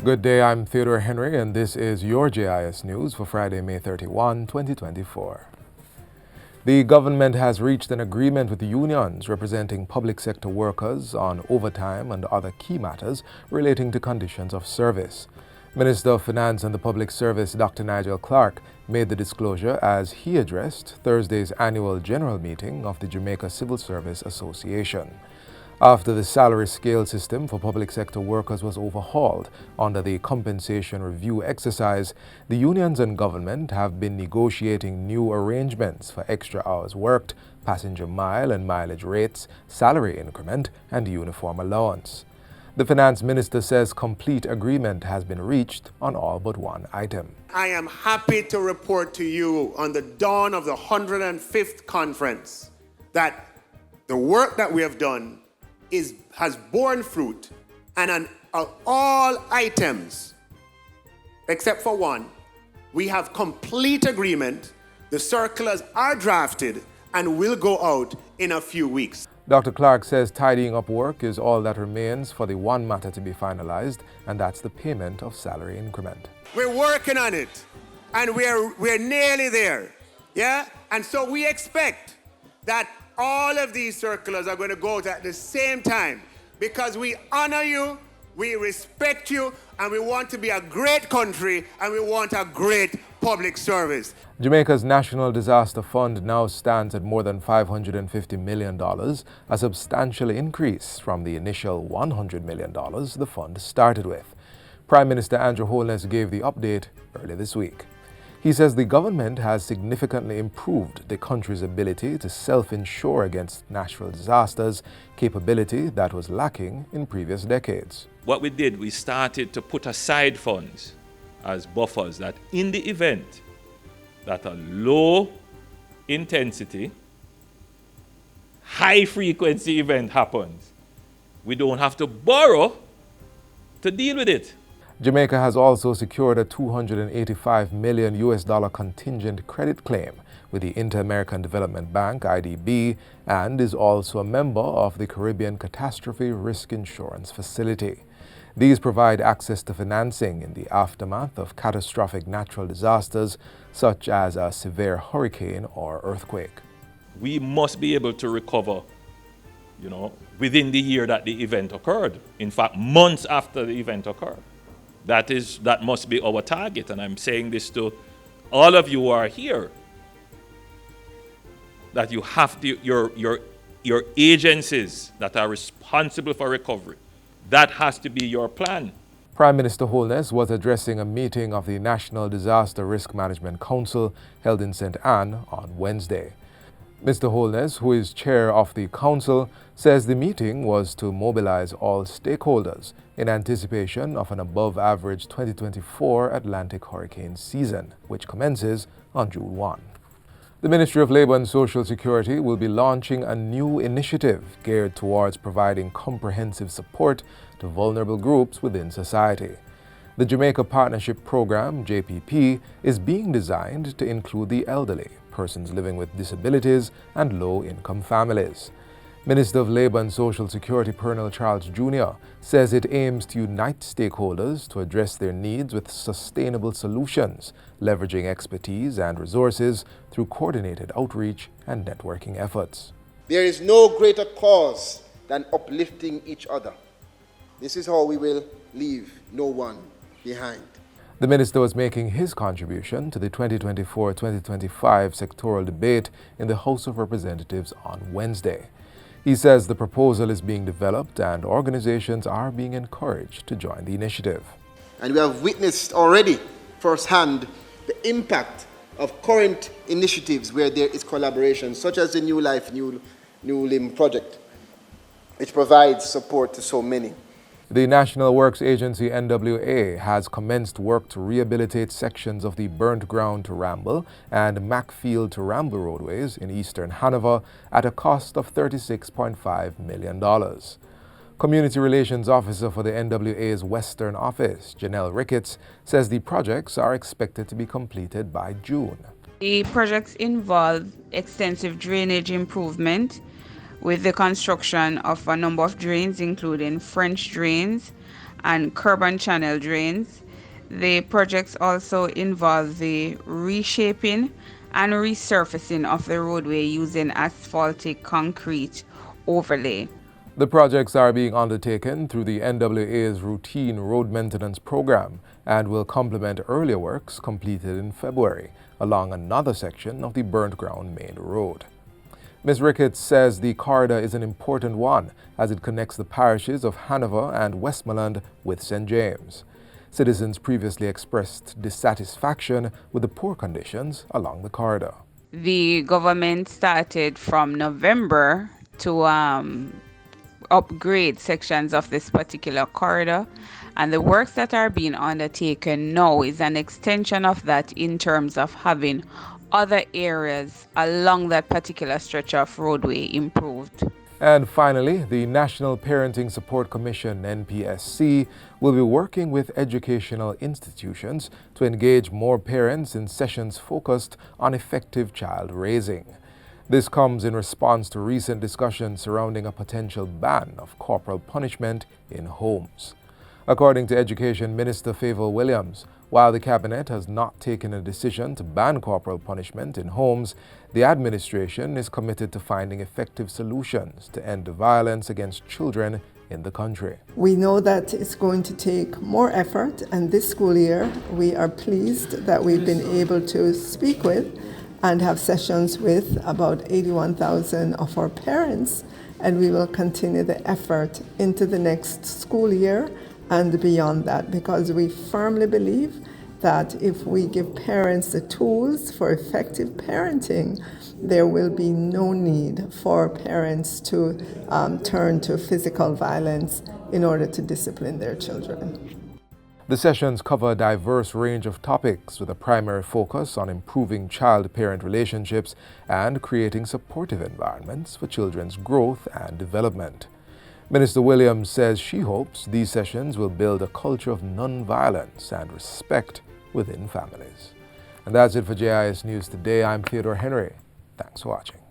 Good day, I'm Theodore Henry, and this is your JIS News for Friday, May 31, 2024. The government has reached an agreement with the unions representing public sector workers on overtime and other key matters relating to conditions of service. Minister of Finance and the Public Service Dr. Nigel Clark made the disclosure as he addressed Thursday's annual general meeting of the Jamaica Civil Service Association. After the salary scale system for public sector workers was overhauled under the compensation review exercise, the unions and government have been negotiating new arrangements for extra hours worked, passenger mile and mileage rates, salary increment, and uniform allowance. The finance minister says complete agreement has been reached on all but one item. I am happy to report to you on the dawn of the 105th conference that the work that we have done has borne fruit, and on all items, except for one, we have complete agreement. The circulars are drafted and will go out in a few weeks. Dr. Clark says tidying up work is all that remains for the one matter to be finalized, and that's the payment of salary increment. We're working on it, and we're nearly there, yeah? And so we expect that all of these circulars are going to go out at the same time because we honor you, we respect you, and we want to be a great country, and we want a great public service. Jamaica's National Disaster Fund now stands at more than $550 million, a substantial increase from the initial $100 million the fund started with. Prime Minister Andrew Holness gave the update early this week. He says the government has significantly improved the country's ability to self-insure against natural disasters, capability that was lacking in previous decades. What we did, we started to put aside funds as buffers that in the event that a low intensity, high frequency event happens, we don't have to borrow to deal with it. Jamaica has also secured a $285 million contingent credit claim with the Inter-American Development Bank, IDB, and is also a member of the Caribbean Catastrophe Risk Insurance Facility. These provide access to financing in the aftermath of catastrophic natural disasters such as a severe hurricane or earthquake. We must be able to recover, within the year that the event occurred. In fact, months after the event occurred. That must be our target, and I'm saying this to all of you who are here, that you have to, your agencies that are responsible for recovery, that has to be your plan. Prime Minister Holness was addressing a meeting of the National Disaster Risk Management Council held in St. Anne on Wednesday. Mr. Holness, who is chair of the council, says the meeting was to mobilize all stakeholders in anticipation of an above-average 2024 Atlantic hurricane season, which commences on June 1. The Ministry of Labour and Social Security will be launching a new initiative geared towards providing comprehensive support to vulnerable groups within society. The Jamaica Partnership Program, JPP, is being designed to include the elderly, persons living with disabilities, and low-income families. Minister of Labour and Social Security Colonel Charles Jr. says it aims to unite stakeholders to address their needs with sustainable solutions, leveraging expertise and resources through coordinated outreach and networking efforts. There is no greater cause than uplifting each other. This is how we will leave no one behind. The minister was making his contribution to the 2024-2025 sectoral debate in the House of Representatives on Wednesday. He says the proposal is being developed and organizations are being encouraged to join the initiative. And we have witnessed already firsthand the impact of current initiatives where there is collaboration, such as the New Life, New Limb project, which provides support to so many. The National Works Agency NWA has commenced work to rehabilitate sections of the Burnt Ground to Ramble and Macfield to Ramble roadways in eastern Hanover at a cost of $36.5 million. Community Relations Officer for the NWA's Western Office, Janelle Ricketts, says the projects are expected to be completed by June. The projects involve extensive drainage improvement, with the construction of a number of drains, including French drains and curb and channel drains. The projects also involve the reshaping and resurfacing of the roadway using asphaltic concrete overlay. The projects are being undertaken through the NWA's routine road maintenance program and will complement earlier works completed in February along another section of the burnt ground main road. Ms. Ricketts says the corridor is an important one as it connects the parishes of Hanover and Westmoreland with St. James. Citizens previously expressed dissatisfaction with the poor conditions along the corridor. The government started from November to upgrade sections of this particular corridor, and the works that are being undertaken now is an extension of that in terms of having other areas along that particular stretch of roadway improved. And finally, the National Parenting Support Commission, NPSC, will be working with educational institutions to engage more parents in sessions focused on effective child raising. This comes in response to recent discussions surrounding a potential ban of corporal punishment in homes. According to Education Minister Favour Williams, while the Cabinet has not taken a decision to ban corporal punishment in homes, the administration is committed to finding effective solutions to end the violence against children in the country. We know that it's going to take more effort, and this school year we are pleased that we've been able to speak with and have sessions with about 81,000 of our parents, and we will continue the effort into the next school year and beyond that, because we firmly believe that if we give parents the tools for effective parenting, there will be no need for parents to turn to physical violence in order to discipline their children. The sessions cover a diverse range of topics with a primary focus on improving child-parent relationships and creating supportive environments for children's growth and development. Minister Williams says she hopes these sessions will build a culture of non-violence and respect within families. And that's it for JIS News Today. I'm Theodore Henry. Thanks for watching.